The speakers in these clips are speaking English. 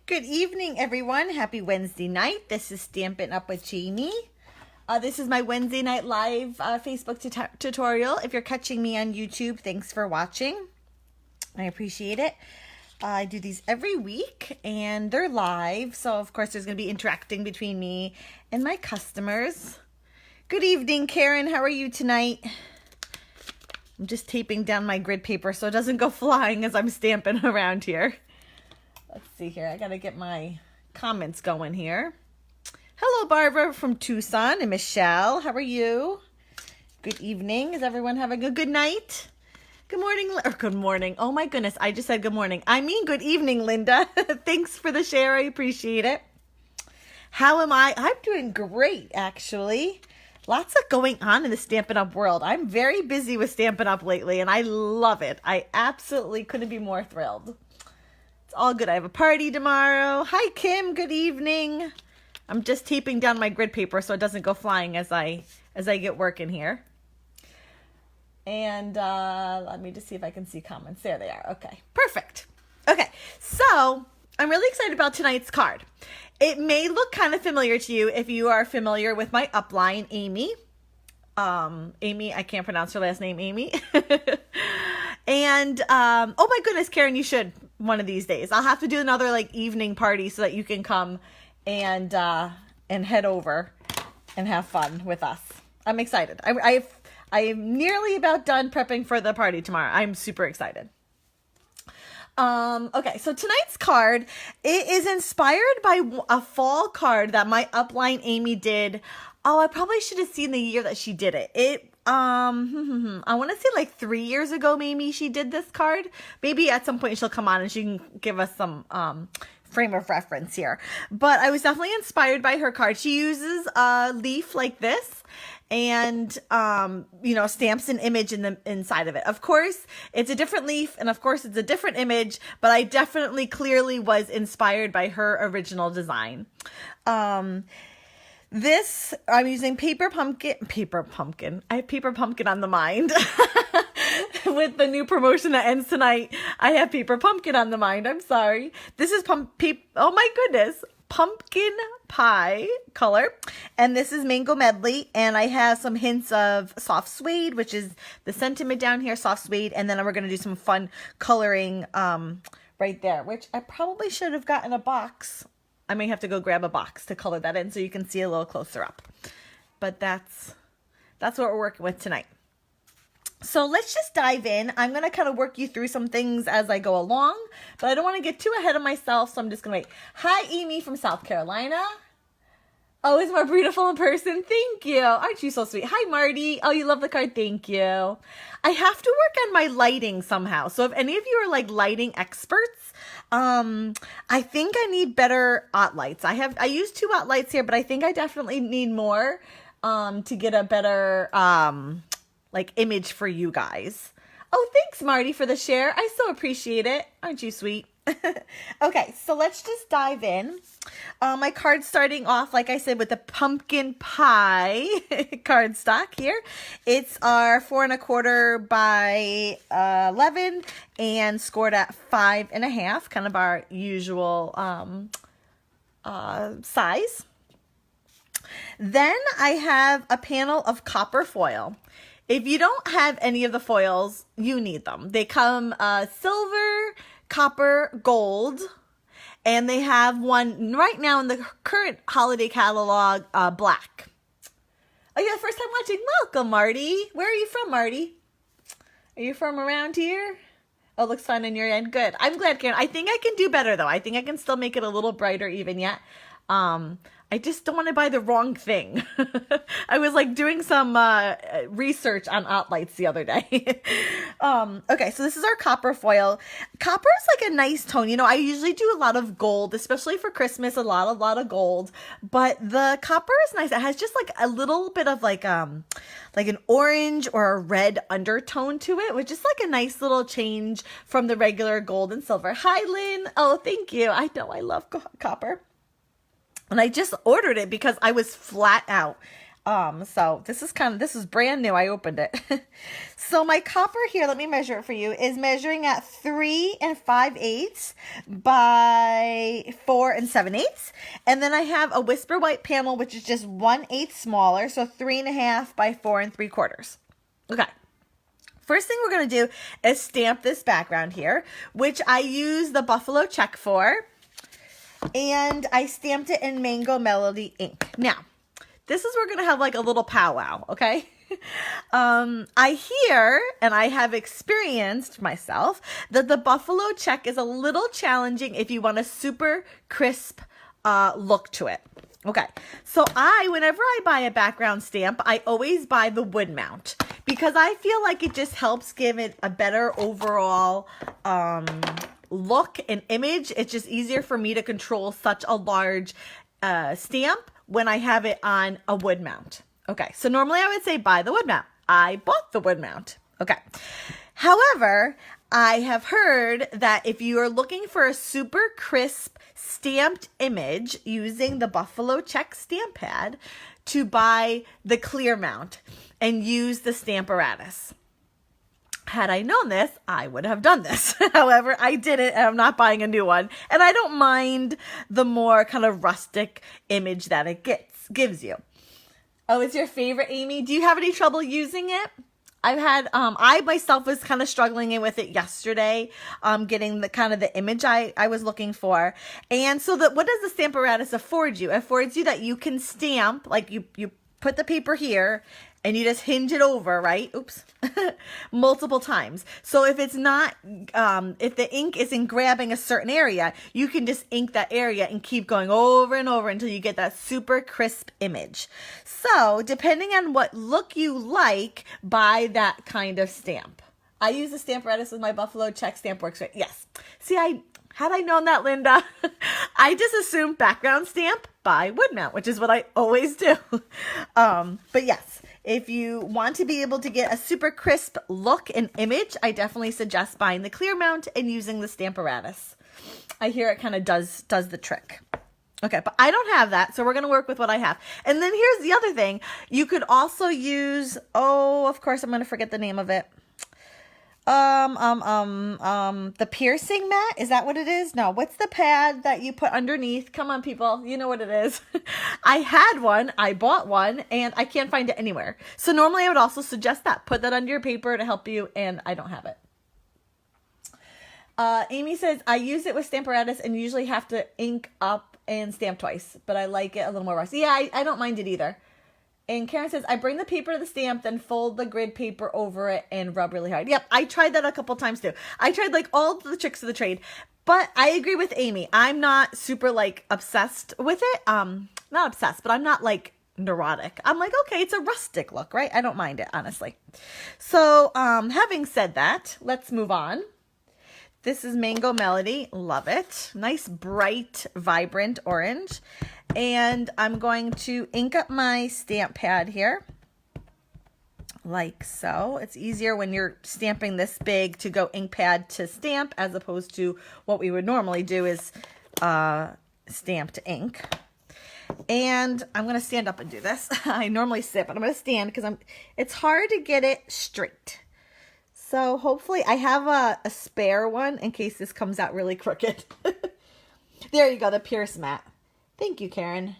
Good evening, everyone. Happy Wednesday night. This is Stampin' Up with Jaimie. This is my Wednesday night live Facebook tutorial. If you're catching me on YouTube, thanks for watching. I appreciate it. I do these every week and they're live. So, of course, there's going to be interacting between me and my customers. Good evening, Karen. How are you tonight? I'm just taping down my grid paper so it doesn't go flying as I'm stamping around here. Let's see here. I got to get my comments going here. Hello, Barbara from Tucson and Michelle. How are you? Good evening. Is everyone having a good night? Good morning. Or good morning. Oh, my goodness. I just said good morning. I mean good evening, Linda. Thanks for the share. I appreciate it. How am I? I'm doing great, actually. Lots of going on in the Stampin' Up world. I'm very busy with Stampin' Up lately, and I love it. I absolutely couldn't be more thrilled. It's all good. I have a party tomorrow. Hi, Kim. Good evening. I'm just taping down my grid paper so it doesn't go flying as I get working here. And let me just see if I can see comments. There they are. Okay, perfect. Okay, so I'm really excited about tonight's card. It may look kind of familiar to you if you are familiar with my upline, Amy. Amy, I can't pronounce her last name, Amy. And, oh my goodness, Karen, you should one of these days. I'll have to do another like evening party so that you can come and head over and have fun with us. I'm excited. I'm nearly about done prepping for the party tomorrow. I'm super excited. Okay, so tonight's card, it is inspired by a fall card that my upline Amy did. Oh, I probably should have seen the year that she did it. I want to say like 3 years ago, maybe she did this card. Maybe at some point she'll come on and she can give us some, frame of reference here. But I was definitely inspired by her card. She uses a leaf like this and, stamps an image inside of it. Of course, it's a different leaf and of course it's a different image, but I definitely clearly was inspired by her original design. This, I'm using paper pumpkin. I have paper pumpkin on the mind. With the new promotion that ends tonight, I have paper pumpkin on the mind. I'm sorry. This is oh my goodness, pumpkin pie color. And this is mango medley. And I have some hints of soft suede, which is the sentiment down here, soft suede. And then we're going to do some fun coloring right there, which I probably should have gotten a box. I may have to go grab a box to color that in so you can see a little closer up. But that's what we're working with tonight. So let's just dive in. I'm going to kind of work you through some things as I go along, but I don't want to get too ahead of myself, so I'm just going to wait. Hi, Amy from South Carolina. Oh, is more beautiful in person. Thank you. Aren't you so sweet? Hi, Marty. Oh, you love the card. Thank you. I have to work on my lighting somehow. So if any of you are like lighting experts, I think I need better lights. I use 2 lights here, but I think I definitely need more to get a better like image for you guys. Oh, thanks, Marty, for the share. I so appreciate it. Aren't you sweet? Okay, so let's just dive in. My card's starting off, like I said, with the pumpkin pie cardstock here. It's our 4 1/4 by 11 and scored at 5 1/2, kind of our usual size. Then I have a panel of copper foil. If you don't have any of the foils, you need them. They come silver, copper, gold, and they have one right now in the current holiday catalog, black. Oh, you're the first time watching? Welcome, Marty. Where are you from, Marty? Are you from around here? Oh, looks fun on your end. Good. I'm glad, Karen. I think I can do better, though. I think I can still make it a little brighter even yet. I just don't want to buy the wrong thing. I was like doing some research on lights the other day. Okay, so this is our copper foil. Copper is like a nice tone. You know, I usually do a lot of gold, especially for Christmas, a lot of gold. But the copper is nice. It has just like a little bit of like an orange or a red undertone to it, which is like a nice little change from the regular gold and silver. Hi, Lynn. Oh, thank you. I know I love copper. And I just ordered it because I was flat out. So this is brand new. I opened it. So my copper here, let me measure it for you, is measuring at 3 5/8 by 4 7/8. And then I have a Whisper White panel, which is just 1/8 smaller. So 3 1/2 by 4 3/4. Okay. First thing we're going to do is stamp this background here, which I use the Buffalo Check for. And I stamped it in Mango Melody ink. Now, this is where we're going to have like a little powwow, okay? I hear, and I have experienced myself, that the Buffalo Check is a little challenging if you want a super crisp look to it. Okay, so whenever I buy a background stamp, I always buy the wood mount because I feel like it just helps give it a better overall look and image. It's just easier for me to control such a large stamp when I have it on a wood mount. Okay, so normally I would say buy the wood mount. I bought the wood mount. Okay. However, I have heard that if you are looking for a super crisp stamped image using the Buffalo Check stamp pad, to buy the clear mount and use the Stamparatus. Had I known this, I would have done this. However, I didn't, and I'm not buying a new one. And I don't mind the more kind of rustic image that it gives you. Oh, it's your favorite, Amy? Do you have any trouble using it? I've had, I myself was kind of struggling with it yesterday, getting the kind of the image I was looking for. And so what does the Stamparatus afford you? It affords you that you can stamp, like you put the paper here and you just hinge it over, right? Oops. Multiple times. So if it's not, if the ink isn't grabbing a certain area, you can just ink that area and keep going over and over until you get that super crisp image. So depending on what look you like, buy that kind of stamp. I use the Stamparatus with my Buffalo Check stamp works right. Yes. See, had I known that, Linda, I just assumed background stamp, buy wood mount, which is what I always do. But yes, if you want to be able to get a super crisp look and image, I definitely suggest buying the clear mount and using the Stamparatus. I hear it kind of does the trick. Okay, but I don't have that, so we're going to work with what I have. And then here's the other thing. You could also use, of course, I'm going to forget the name of it. The piercing mat, is that what it is? No, what's the pad that you put underneath? Come on, people, you know what it is. I had one, I bought one, and I can't find it anywhere. So normally I would also suggest that. Put that under your paper to help you, and I don't have it. Amy says, I use it with Stamparatus and usually have to ink up and stamp twice, but I like it a little more rusty. Yeah, I don't mind it either. And Karen says, I bring the paper to the stamp, then fold the grid paper over it and rub really hard. Yep, I tried that a couple times too. I tried like all the tricks of the trade, but I agree with Amy. I'm not super like obsessed with it. Not obsessed, but I'm not like neurotic. I'm like, okay, it's a rustic look, right? I don't mind it, honestly. So having said that, let's move on. This is Mango Melody. Love it. Nice, bright, vibrant orange. And I'm going to ink up my stamp pad here. Like so. It's easier when you're stamping this big to go ink pad to stamp as opposed to what we would normally do is stamped ink. And I'm going to stand up and do this. I normally sit, but I'm going to stand because it's hard to get it straight. So hopefully I have a spare one in case this comes out really crooked. There you go, the Pierce mat. Thank you, Karen.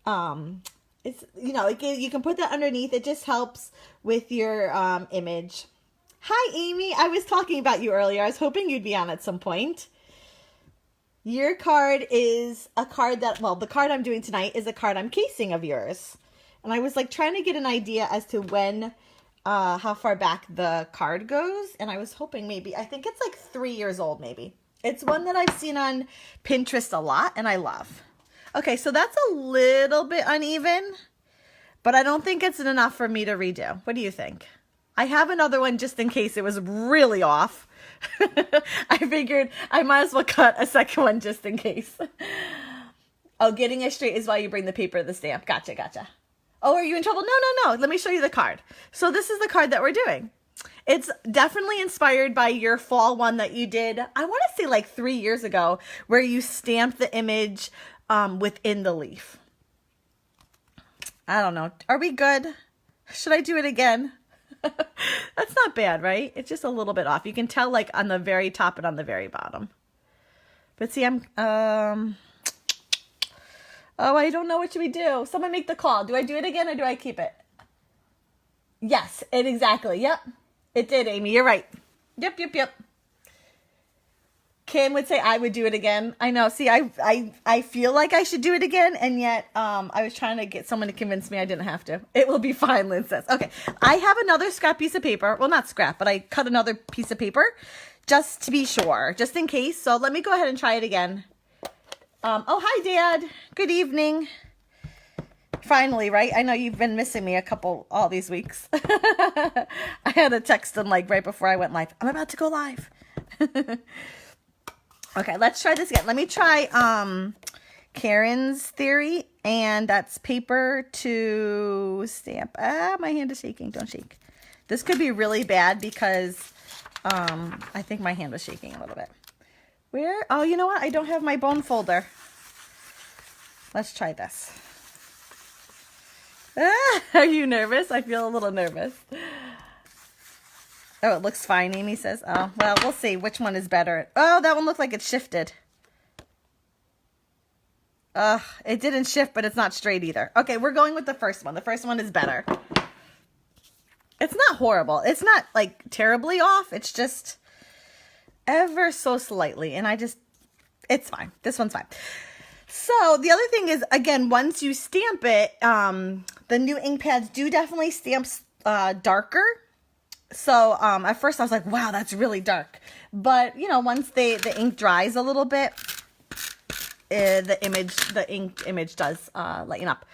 It's, you know, you can put that underneath. It just helps with your image. Hi, Amy. I was talking about you earlier. I was hoping you'd be on at some point. Your card is a card that, well, the card I'm doing tonight is a card I'm casing of yours. And I was like trying to get an idea as to when, how far back the card goes. And I was hoping maybe, I think it's like 3 years old maybe. It's one that I've seen on Pinterest a lot and I love. Okay, so that's a little bit uneven, but I don't think it's enough for me to redo. What do you think? I have another one just in case it was really off. I figured I might as well cut a second one just in case. Oh, getting it straight is why you bring the paper to the stamp. Gotcha, gotcha. Oh, are you in trouble? No. Let me show you the card. So this is the card that we're doing. It's definitely inspired by your fall one that you did, I want to say like 3 years ago, where you stamped the image within the leaf. I don't know. Are we good? Should I do it again? That's not bad, right? It's just a little bit off. You can tell like on the very top and on the very bottom. But see, oh, I don't know. What should we do? Someone make the call. Do I do it again or do I keep it? Yes, exactly. Yep. It did, Amy. You're right. Yep. Kim would say I would do it again. I know. See, I feel like I should do it again, and yet I was trying to get someone to convince me I didn't have to. It will be fine, Lynn says. Okay, I have another scrap piece of paper. Well, not scrap, but I cut another piece of paper just to be sure, just in case. So let me go ahead and try it again. Oh, hi, Dad. Good evening. Finally, right? I know you've been missing me all these weeks. I had a text him like right before I went live. I'm about to go live. Okay, let's try this again. Let me try Karen's theory, and that's paper to stamp. My hand is shaking. Don't shake. This could be really bad because I think my hand was shaking a little bit. Where? Oh, you know what? I don't have my bone folder. Let's try this. Are you nervous? I feel a little nervous. Oh, it looks fine, Amy says. Oh, well, we'll see which one is better. Oh, that one looked like it shifted. It didn't shift, but it's not straight either. Okay, we're going with the first one. The first one is better. It's not horrible. It's not, like, terribly off. It's just ever so slightly. And it's fine. This one's fine. So, the other thing is, again, once you stamp it, the new ink pads do definitely stamp darker. So, at first I was like, wow, that's really dark. But, you know, once the ink dries a little bit, the ink image does lighten up.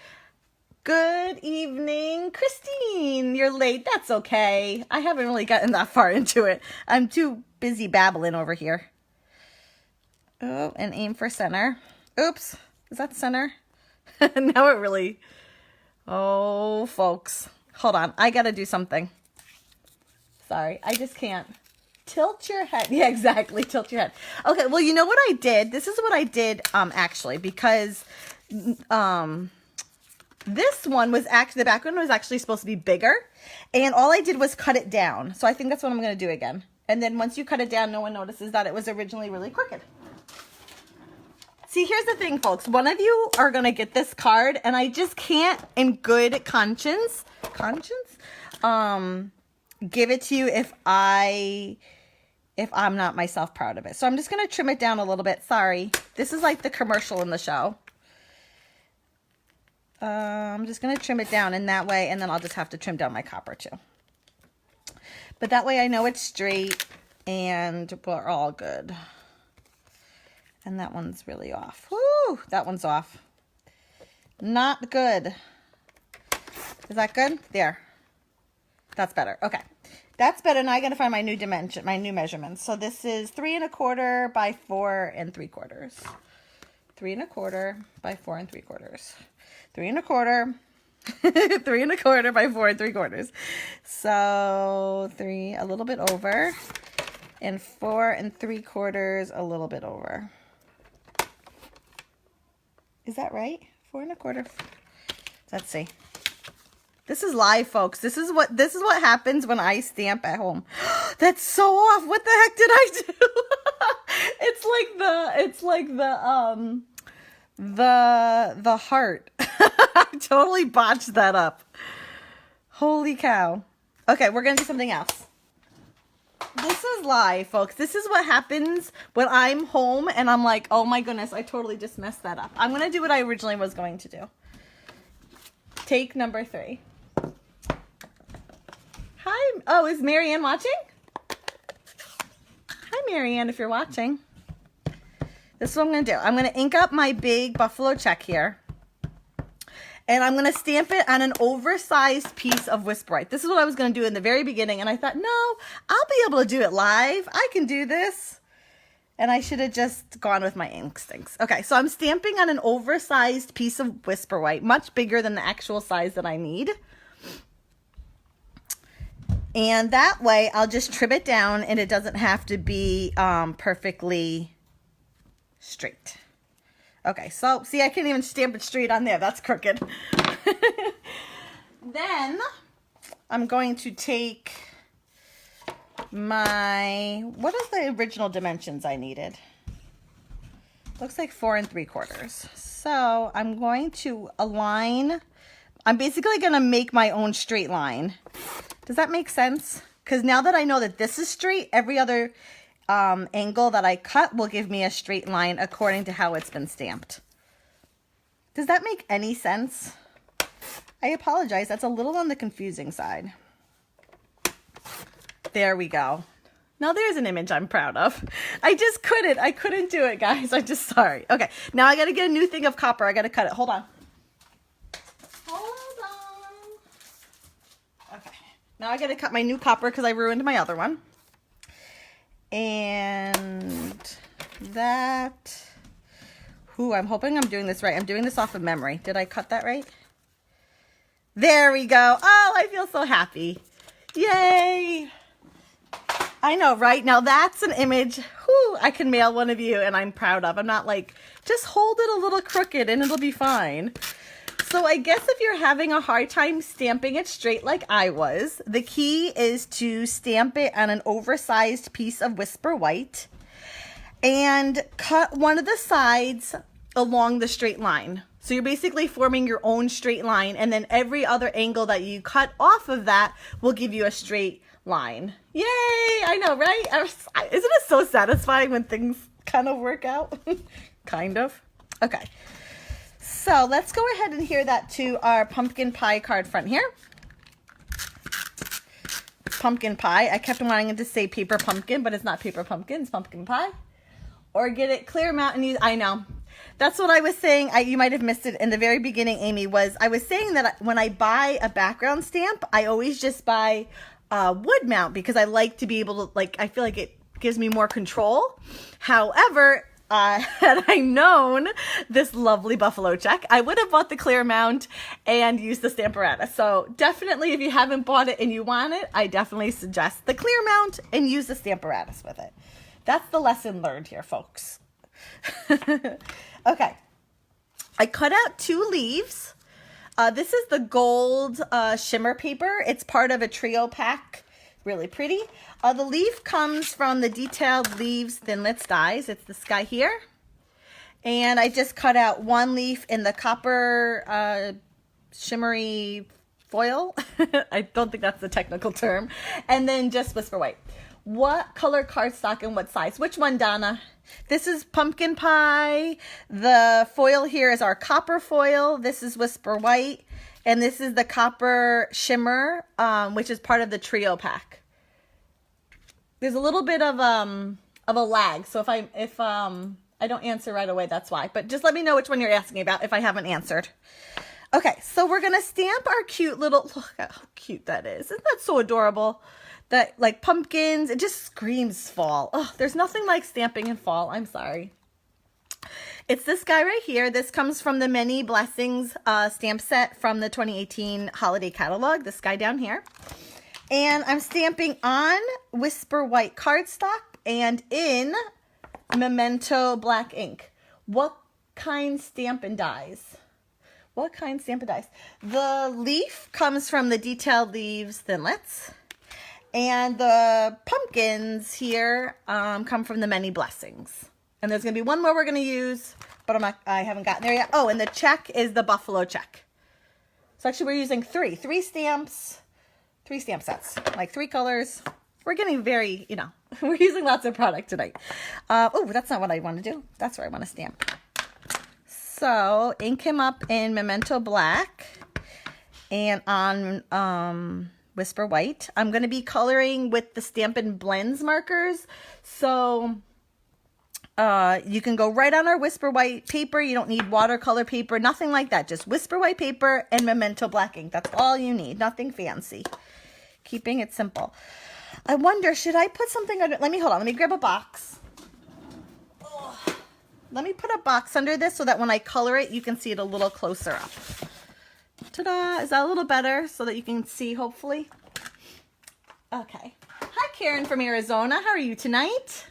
Good evening, Christine. You're late. That's okay. I haven't really gotten that far into it. I'm too busy babbling over here. Oh, and aim for center. Oops. Is that center? Now it really... Oh, folks. Hold on. I got to do something. Sorry, I just can't. Tilt your head. Yeah, exactly. Tilt your head. Okay, well, you know what I did? This is what I did, actually, because this one was actually, the background was actually supposed to be bigger, and all I did was cut it down. So I think that's what I'm going to do again. And then once you cut it down, no one notices that it was originally really crooked. See, here's the thing, folks. One of you are going to get this card, and I just can't, in good conscience, give it to you if I'm not myself proud of it. So I'm just going to trim it down a little bit. Sorry. This is like the commercial in the show. I'm just going to trim it down in that way, and then I'll just have to trim down my copper too. But that way I know it's straight and we're all good. And that one's really off. Woo! That one's off. Not good. Is that good? There. That's better. Okay. That's better. Now I got to find my new dimension, my new measurements. So this is 3 1/4 by 4 3/4. 3 1/4 by 4 3/4. 3 1/4. 3 1/4 by 4 3/4. So 3 a little bit over, and 4 3/4 a little bit over. Is that right? 4 1/4. Let's see. This is live, folks. This is what happens when I stamp at home. That's so off. What the heck did I do? It's like the heart. I totally botched that up. Holy cow. Okay, we're going to do something else. This is live, folks. This is what happens when I'm home and I'm like, oh my goodness, I totally just messed that up. I'm going to do what I originally was going to do. Take number 3. Hi. Oh, is Marianne watching? Hi, Marianne, if you're watching. This is what I'm going to do. I'm going to ink up my big buffalo check here. And I'm going to stamp it on an oversized piece of Whisper White. This is what I was going to do in the very beginning. And I thought, no, I'll be able to do it live. I can do this. And I should have just gone with my instincts. Okay, so I'm stamping on an oversized piece of Whisper White, much bigger than the actual size that I need. And that way, I'll just trim it down and it doesn't have to be perfectly straight. Okay, so see, I can't even stamp it straight on there. That's crooked. Then I'm going to take my, what is the original dimensions I needed? Looks like 4 3/4. So I'm going to align. I'm basically going to make my own straight line. Does that make sense? Because now that I know that this is straight, every other angle that I cut will give me a straight line according to how it's been stamped. Does that make any sense? I apologize. That's a little on the confusing side. There we go. Now there's an image I'm proud of. I couldn't do it, guys. I'm just sorry. Okay, now I got to get a new thing of copper. I got to cut it. Hold on. Hold on. Okay, now I got to cut my new copper because I ruined my other one. And that, I'm hoping I'm doing this right. I'm doing this off of memory. Did I cut that right? There we go. Oh, I feel so happy. Yay. I know, right? Now that's an image I can mail one of you and I'm proud of. I'm not like, just hold it a little crooked and it'll be fine. So I guess if you're having a hard time stamping it straight like I was, the key is to stamp it on an oversized piece of Whisper White and cut one of the sides along the straight line. So you're basically forming your own straight line, and then every other angle that you cut off of that will give you a straight line. Yay! I know, right? Isn't it so satisfying when things kind of work out? Kind of. Okay. So let's go ahead and adhere that to our pumpkin pie card front here. Pumpkin pie. I kept wanting it to say paper pumpkin, but it's not paper pumpkin. It's pumpkin pie. Or get it clear amount and use, I know. That's what I was saying. You might have missed it in the very beginning, Amy, I was saying that when I buy a background stamp, I always just buy wood mount because I like to be able to, I feel like it gives me more control. However, had I known this lovely buffalo check, I would have bought the clear mount and used the Stamparatus. So definitely if you haven't bought it and you want it, I definitely suggest the clear mount and use the Stamparatus with it. That's the lesson learned here, folks. Okay, I cut out 2 leaves. This is the gold shimmer paper. It's part of a trio pack. Really pretty. The leaf comes from the Detailed Leaves Thinlits dies. It's this guy here. And I just cut out 1 leaf in the copper shimmery foil. I don't think that's the technical term. And then just Whisper White. What color cardstock and what size? Which one, Donna? This is pumpkin pie. The foil here is our copper foil. This is Whisper White. And this is the copper shimmer, which is part of the trio pack. There's a little bit of a lag. So if I don't answer right away, that's why. But just let me know which one you're asking about if I haven't answered. Okay, so we're going to stamp our cute little, look at how cute that is. Isn't that so adorable? That, like pumpkins, it just screams fall. Oh, there's nothing like stamping in fall. I'm sorry. It's this guy right here. This comes from the Many Blessings stamp set from the 2018 holiday catalog. This guy down here. And I'm stamping on Whisper White cardstock and in Memento black ink. What kind Stampin' dies? What kind Stampin' dies? The leaf comes from the Detailed Leaves Thinlits. And the pumpkins here come from the Many Blessings. And there's going to be one more we're going to use, but I haven't gotten there yet. Oh, and the check is the buffalo check. So actually we're using 3 stamps, 3 stamp sets, like 3 colors. We're getting very, we're using lots of product tonight. Oh, that's not what I want to do. That's where I want to stamp. So ink him up in Memento Black and on Whisper White. I'm going to be coloring with the Stampin' Blends markers. So you can go right on our Whisper White paper. You don't need watercolor paper, nothing like that. Just Whisper White paper and Memento black ink. That's all you need. Nothing fancy. Keeping it simple. I wonder, should I put something under? Hold on. Let me grab a box. Oh, let me put a box under this so that when I color it, you can see it a little closer up. Ta-da! Is that a little better so that you can see, hopefully? Okay. Hi, Karen from Arizona. How are you tonight?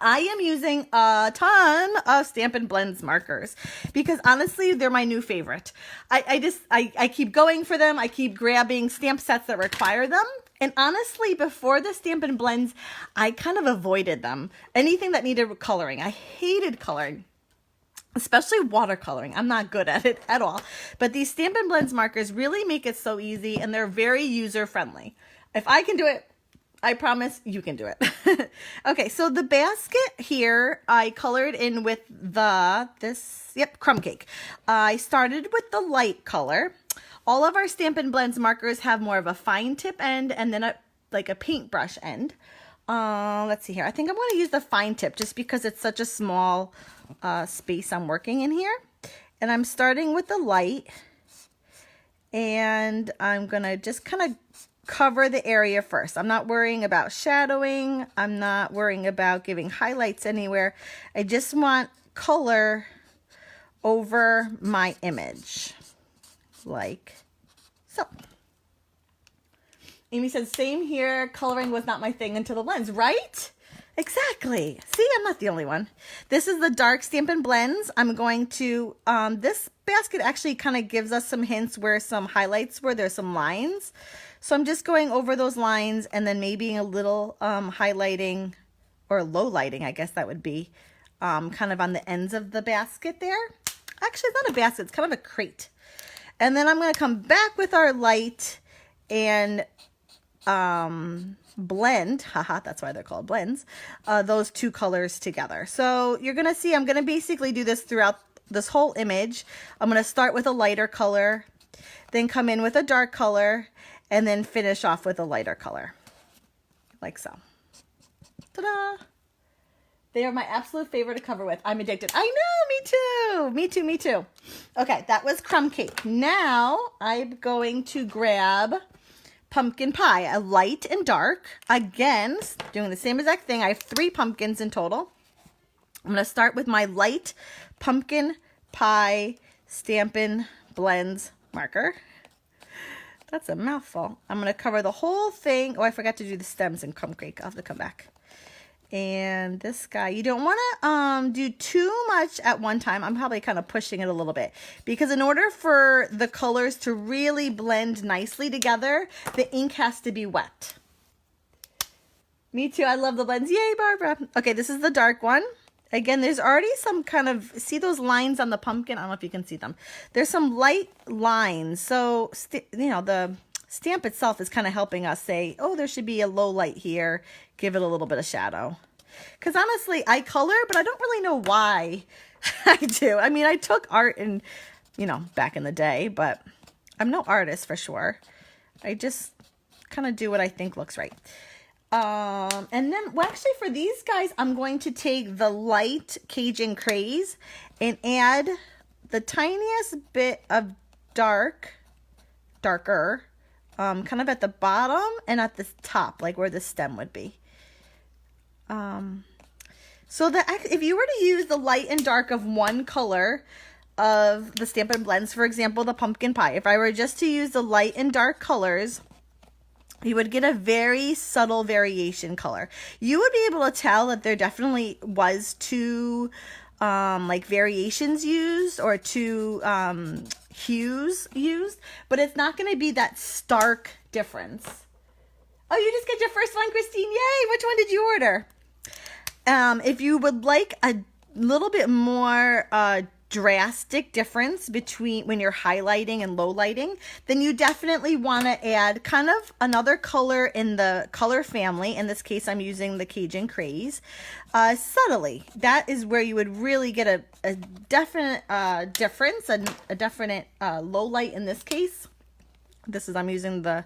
I am using a ton of Stampin' Blends markers because honestly, they're my new favorite. I keep going for them. I keep grabbing stamp sets that require them. And honestly, before the Stampin' Blends, I kind of avoided them. Anything that needed coloring. I hated coloring, especially watercoloring. I'm not good at it at all. But these Stampin' Blends markers really make it so easy, and they're very user-friendly. If I can do it, I promise you can do it. Okay, so the basket here, I colored in with crumb cake. I started with the light color. All of our Stampin' Blends markers have more of a fine tip end and then like a paintbrush end. Let's see here. I think I'm going to use the fine tip just because it's such a small space I'm working in here. And I'm starting with the light. And I'm going to just kind of cover the area first. I'm not worrying about shadowing. I'm not worrying about giving highlights anywhere. I just want color over my image. Like so. Amy said, same here. Coloring was not my thing until the blends, right? Exactly. See, I'm not the only one. This is the dark Stampin' Blends. I'm going to, this basket actually kind of gives us some hints where some highlights were. There's some lines. So I'm just going over those lines and then maybe a little highlighting or low lighting, I guess that would be, kind of on the ends of the basket there. Actually, it's not a basket. It's kind of a crate. And then I'm going to come back with our light and blend, that's why they're called blends, those two colors together. So you're going to see I'm going to basically do this throughout this whole image. I'm going to start with a lighter color, then come in with a dark color, and then finish off with a lighter color, like so. Ta-da! They are my absolute favorite to cover with. I'm addicted. I know, me too. Me too. Okay, that was crumb cake. Now I'm going to grab pumpkin pie, a light and dark. Again, doing the same exact thing. I have 3 pumpkins in total. I'm going to start with my light pumpkin pie Stampin' Blends marker. That's a mouthful. I'm going to cover the whole thing. Oh, I forgot to do the stems in crumb cake. I'll have to come back. And this guy, you don't want to do too much at one time. I'm probably kind of pushing it a little bit because in order for the colors to really blend nicely together, the ink has to be wet. Me too. I love the blends. Yay, Barbara. Okay, this is the dark one. Again, there's already some kind of, see those lines on the pumpkin? I don't know if you can see them. There's some light lines. So, you know, the stamp itself is kind of helping us say, oh, there should be a low light here. Give it a little bit of shadow. Because honestly, I color, but I don't really know why I do. I mean, I took art in, you know, back in the day, but I'm no artist for sure. I just kind of do what I think looks right. And then, well, actually for these guys, I'm going to take the light Cajun Craze and add the tiniest bit of darker, kind of at the bottom and at the top, like where the stem would be. So that if you were to use the light and dark of one color of the Stampin' Blends, for example, the pumpkin pie, if I were just to use the light and dark colors, you would get a very subtle variation color. You would be able to tell that there definitely was 2 like variations used or 2 hues used, but it's not going to be that stark difference. Oh, you just get your first one, Christine. Yay! Which one did you order? If you would like a little bit more drastic difference between when you're highlighting and low lighting, then you definitely want to add kind of another color in the color family. In this case, I'm using the Cajun Craze. Subtly. That is where you would really get a definite difference, a definite low light in this case. I'm using the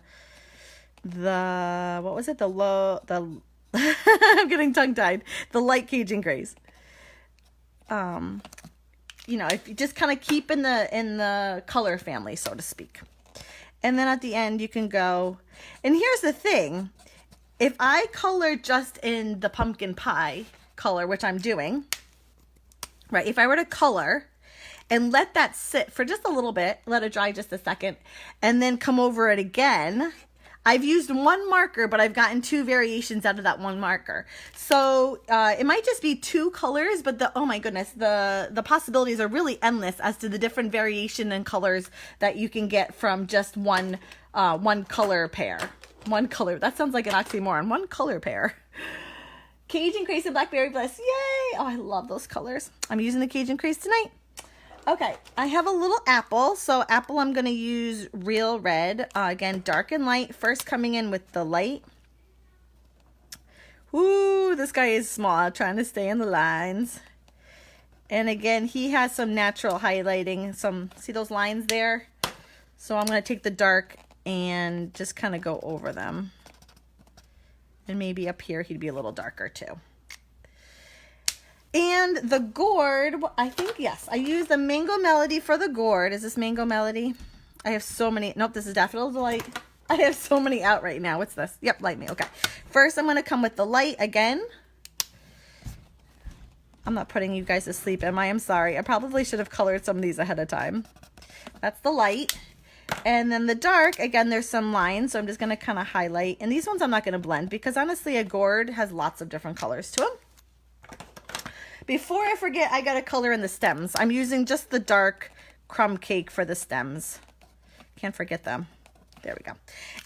what was it? I'm getting tongue-tied. The light Cajun Craze. You know, if you just kind of keep in the color family, so to speak. And then at the end you can go, and here's the thing, if I color just in the pumpkin pie color, which I'm doing, right, if I were to color and let that sit for just a little bit, let it dry just a second, and then come over it again, I've used one marker, but I've gotten 2 variations out of that one marker. So it might just be 2 colors, but oh my goodness, the possibilities are really endless as to the different variation and colors that you can get from just one color pair. One color, that sounds like an oxymoron. One color pair. Cajun Craze and Blackberry Bliss, yay! Oh, I love those colors. I'm using the Cajun Craze tonight. Okay, I have a little apple. So apple, I'm going to use Real Red. Again, dark and light. First coming in with the light. Ooh, this guy is small. Trying to stay in the lines. And again, he has some natural highlighting. See those lines there? So I'm going to take the dark and just kind of go over them. And maybe up here he'd be a little darker too. And the gourd, I think, yes, I use the Mango Melody for the gourd. Is this Mango Melody? I have so many. Nope, this is Daffodil Delight. I have so many out right now. What's this? Yep, Light Me. Okay. First, I'm going to come with the light again. I'm not putting you guys to sleep, am I? I'm sorry. I probably should have colored some of these ahead of time. That's the light. And then the dark, again, there's some lines, so I'm just going to kind of highlight. And these ones I'm not going to blend because, honestly, a gourd has lots of different colors to them. Before I forget, I got to color in the stems. I'm using just the dark crumb cake for the stems. Can't forget them. There we go.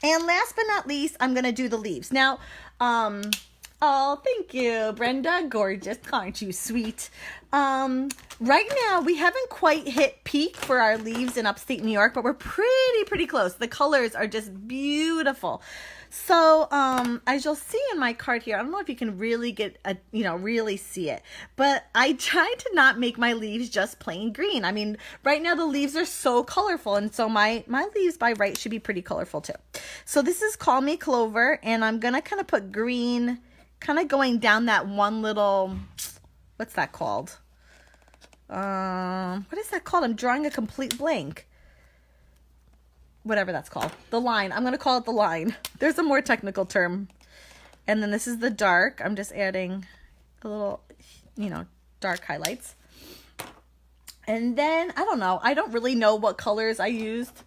And last but not least, I'm going to do the leaves. Now, oh, thank you, Brenda. Gorgeous. Aren't you sweet? Right now, we haven't quite hit peak for our leaves in upstate New York, but we're pretty close. The colors are just beautiful. So, as you'll see in my card here, I don't know if you can really really see it, but I try to not make my leaves just plain green. I mean, right now the leaves are so colorful, and so my leaves by right should be pretty colorful too. So this is Call Me Clover, and I'm gonna kind of put green, kind of going down that one little, what's that called? What is that called? I'm drawing a complete blank. Whatever that's called. The line. I'm going to call it the line. There's a more technical term. And then this is the dark. I'm just adding a little, dark highlights. And then, I don't know. I don't really know what colors I used.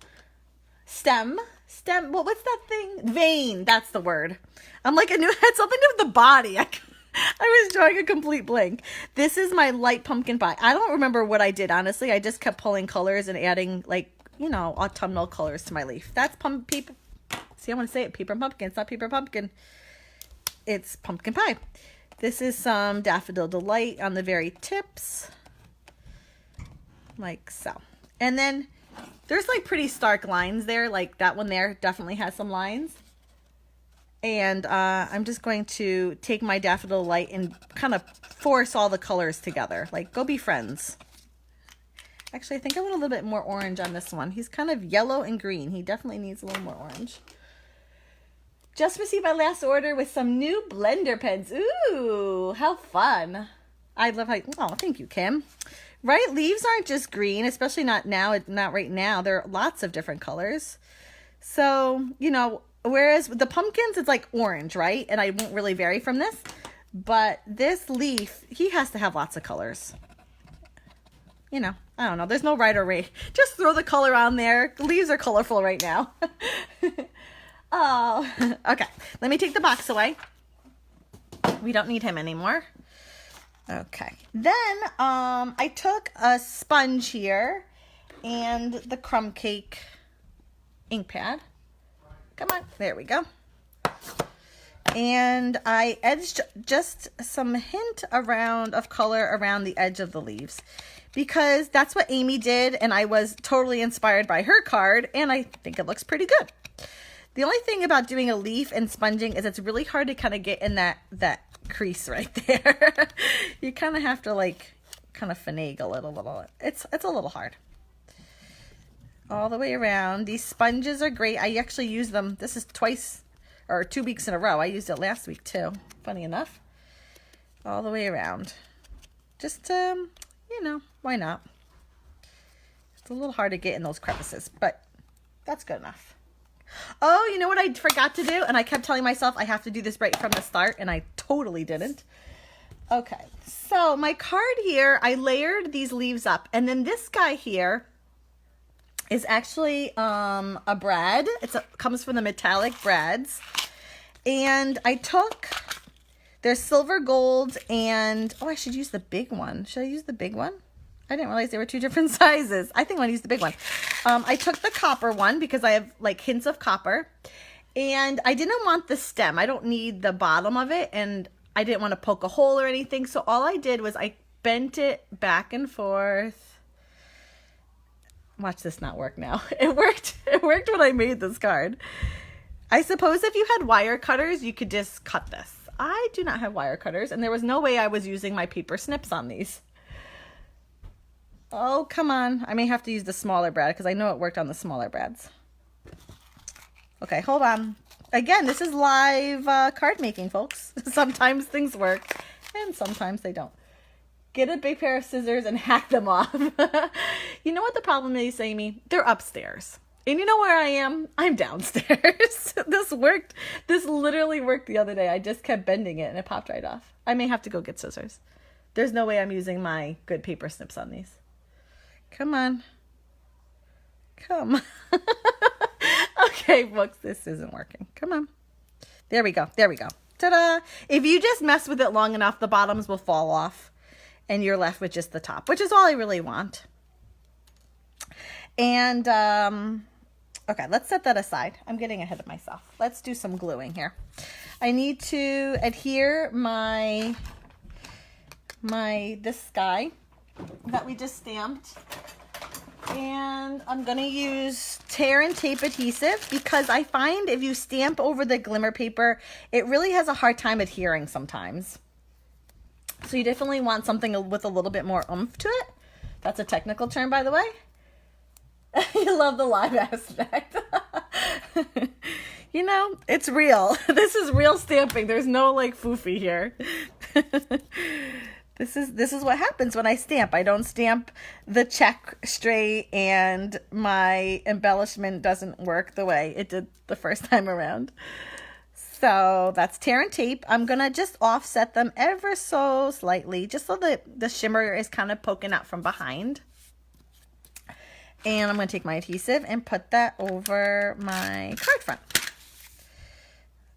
Stem. What's that thing? Vein. That's the word. I'm like, I knew it had something to do with the body. I was drawing a complete blank. This is my light pumpkin pie. I don't remember what I did, honestly. I just kept pulling colors and adding, autumnal colors to my leaf. That's paper. See, I want to say it. Paper pumpkin. It's not paper pumpkin. It's pumpkin pie. This is some Daffodil Delight on the very tips. Like so. And then there's like pretty stark lines there. Like that one there definitely has some lines. And I'm just going to take my Daffodil Delight and kind of force all the colors together. Like, go be friends. Actually, I think I want a little bit more orange on this one. He's kind of yellow and green. He definitely needs a little more orange. Just received my last order with some new blender pens. Ooh, how fun. I love how, oh, thank you, Kim. Right, leaves aren't just green, especially not now, not right now. There are lots of different colors. So, whereas with the pumpkins, it's like orange, right? And I won't really vary from this. But this leaf, he has to have lots of colors. I don't know. There's no right or wrong. Just throw the color on there. The leaves are colorful right now. Oh, okay. Let me take the box away. We don't need him anymore. Okay. Then I took a sponge here and the crumb cake ink pad. Come on. There we go. And I edged just some hint of color around the edge of the leaves. Because that's what Amy did, and I was totally inspired by her card, and I think it looks pretty good. The only thing about doing a leaf and sponging is it's really hard to kind of get in that crease right there. You kind of have to kind of finagle it a little. It's a little hard. All the way around. These sponges are great. I actually use them. This is 2 weeks in a row. I used it last week too. Funny enough. All the way around. Just why not? It's a little hard to get in those crevices, but that's good enough. Oh, you know what I forgot to do? And I kept telling myself I have to do this right from the start, and I totally didn't. Okay, so my card here, I layered these leaves up, and then this guy here is actually a brad. Comes from the metallic brads. And I took their silver gold and, oh, I should use the big one. Should I use the big one? I didn't realize they were 2 different sizes. I think I'm going to use the big one. I took the copper one because I have like hints of copper. And I didn't want the stem. I don't need the bottom of it. And I didn't want to poke a hole or anything. So all I did was I bent it back and forth. Watch this not work now. It worked. It worked when I made this card. I suppose if you had wire cutters, you could just cut this. I do not have wire cutters, and there was no way I was using my paper snips on these. Oh, come on. I may have to use the smaller brad because I know it worked on the smaller brads. Okay, hold on. Again, this is live card making, folks. Sometimes things work, and sometimes they don't. Get a big pair of scissors and hack them off. You know what the problem is, Amy? They're upstairs. And you know where I am? I'm downstairs. This worked. This literally worked the other day. I just kept bending it and it popped right off. I may have to go get scissors. There's no way I'm using my good paper snips on these. Come on. Come on. Okay, folks, this isn't working. Come on. There we go. There we go. Ta-da. If you just mess with it long enough, the bottoms will fall off and you're left with just the top, which is all I really want. And, okay, let's set that aside. I'm getting ahead of myself. Let's do some gluing here. I need to adhere this guy that we just stamped. And I'm going to use tear and tape adhesive because I find if you stamp over the glimmer paper, it really has a hard time adhering sometimes. So you definitely want something with a little bit more oomph to it. That's a technical term, by the way. You love the live aspect. You know, it's real. This is real stamping. There's no like foofy here. This is what happens when I stamp. I don't stamp the check straight and my embellishment doesn't work the way it did the first time around. So that's tear and tape. I'm going to just offset them ever so slightly just so that the shimmer is kind of poking out from behind. And I'm going to take my adhesive and put that over my card front.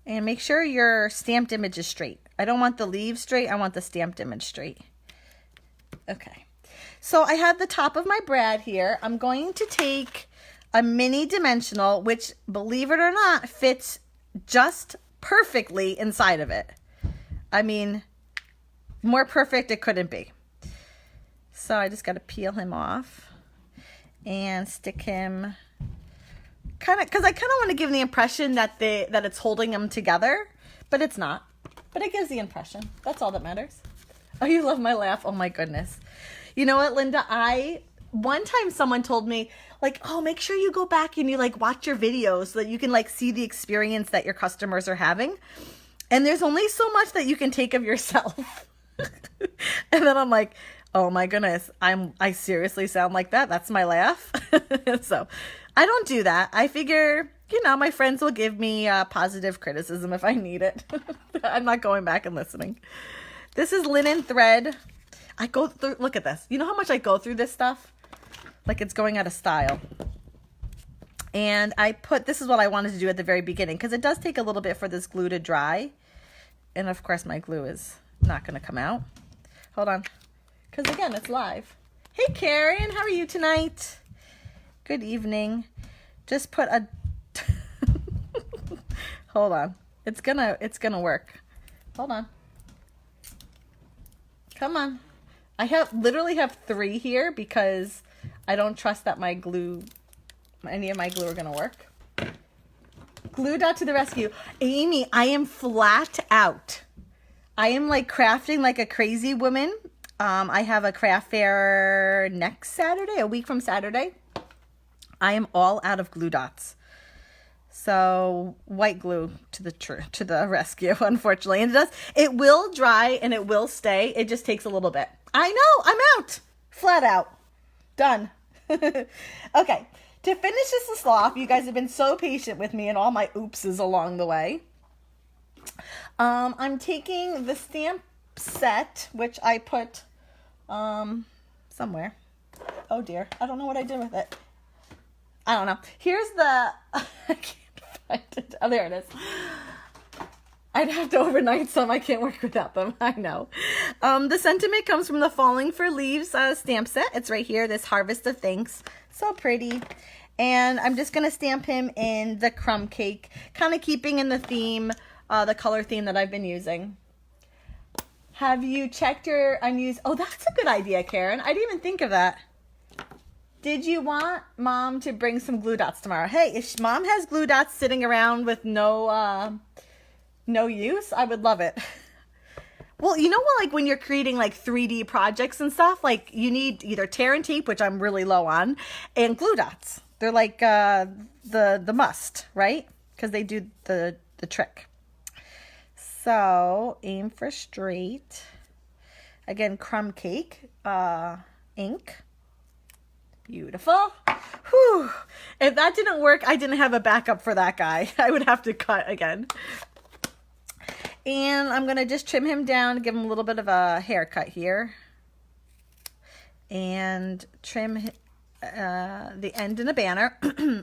And make sure your stamped image is straight. I don't want the leaves straight. I want the stamped image straight. Okay. So I have the top of my brad here. I'm going to take a mini dimensional, which, believe it or not, fits just perfectly inside of it. I mean, more perfect it couldn't be. So I just got to peel him off and stick him kind of, because I kind of want to give the impression that it's holding them together, but it's not. But it gives the impression. That's all that matters. Oh, you love my laugh. Oh my goodness. You know what, Linda? One time someone told me, like, oh, make sure you go back and you like watch your videos so that you can like see the experience that your customers are having. And there's only so much that you can take of yourself. And then I'm like, oh my goodness, I seriously sound like that. That's my laugh. So I don't do that. I figure, you know, my friends will give me positive criticism if I need it. I'm not going back and listening. This is linen thread. I go through, look at this. You know how much I go through this stuff? Like it's going out of style. And this is what I wanted to do at the very beginning because it does take a little bit for this glue to dry. And of course my glue is not going to come out. Hold on. Because again, it's live. Hey Karen, how are you tonight? Good evening. Just put a hold on. It's gonna work. Hold on. Come on. I literally have 3 here because I don't trust that any of my glue are gonna work. Glue dot to the rescue. Amy, I am flat out. I am like crafting like a crazy woman. I have a craft fair next Saturday, a week from Saturday. I am all out of glue dots. So white glue to the rescue, unfortunately. And it will dry and it will stay. It just takes a little bit. I know, I'm out. Flat out. Done. Okay, to finish this off, you guys have been so patient with me and all my oopses along the way. I'm taking the stamp set, which I put somewhere. Oh dear, I don't know what I did with it. I don't know. Here's the, I can't find it. Oh, there it is. I'd have to overnight some. I can't work without them. I know. The sentiment comes from the Falling for Leaves stamp set. It's right here, this Harvest of Thanks. So pretty. And I'm just going to stamp him in the crumb cake, kind of keeping in the theme, the color theme that I've been using. Have you checked your unused... Oh, that's a good idea, Karen. I didn't even think of that. Did you want Mom to bring some glue dots tomorrow? Hey, if Mom has glue dots sitting around with no use, I would love it. Well, you know what, like when you're creating like 3D projects and stuff, like you need either tear and tape, which I'm really low on, and glue dots. They're like the must, right? Because they do the trick. So aim for straight. Again, crumb cake, ink. Beautiful. Whew. If that didn't work, I didn't have a backup for that guy. I would have to cut again. And I'm going to just trim him down, give him a little bit of a haircut here. And trim the end in a banner.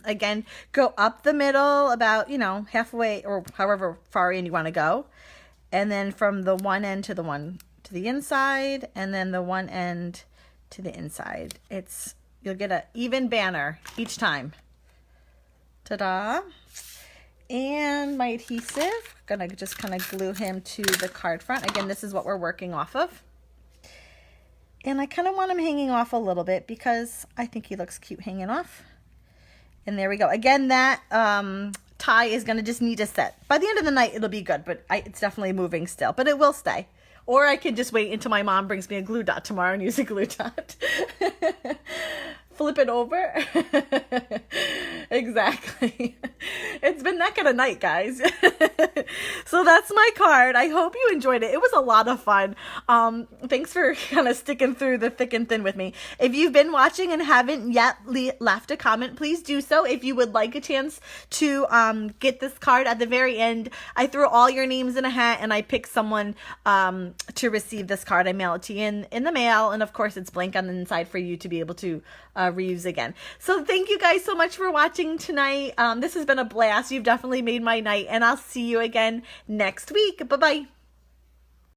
Again, go up the middle about, you know, halfway or however far in you want to go. And then from the one end to the inside, and then the one end to the inside. You'll get an even banner each time. Ta-da. And my adhesive, gonna just kind of glue him to the card front. Again, this is what we're working off of. And I kind of want him hanging off a little bit because I think he looks cute hanging off. And there we go. Again, that tie is gonna just need to set. By the end of the night, it'll be good, but it's definitely moving still, but it will stay. Or I could just wait until my mom brings me a glue dot tomorrow and use a glue dot. Flip it over. Exactly. It's been that kind of night, guys. So that's my card. I hope you enjoyed it. It was a lot of fun. Thanks for kind of sticking through the thick and thin with me. If you've been watching and haven't yet left a comment, please do so. If you would like a chance to get this card at the very end, I throw all your names in a hat and I pick someone to receive this card. I mail it to you in the mail, and of course it's blank on the inside for you to be able to reuse again. So thank you guys so much for watching tonight. This has been a blast. You've definitely made my night, and I'll see you again next week. Bye-bye.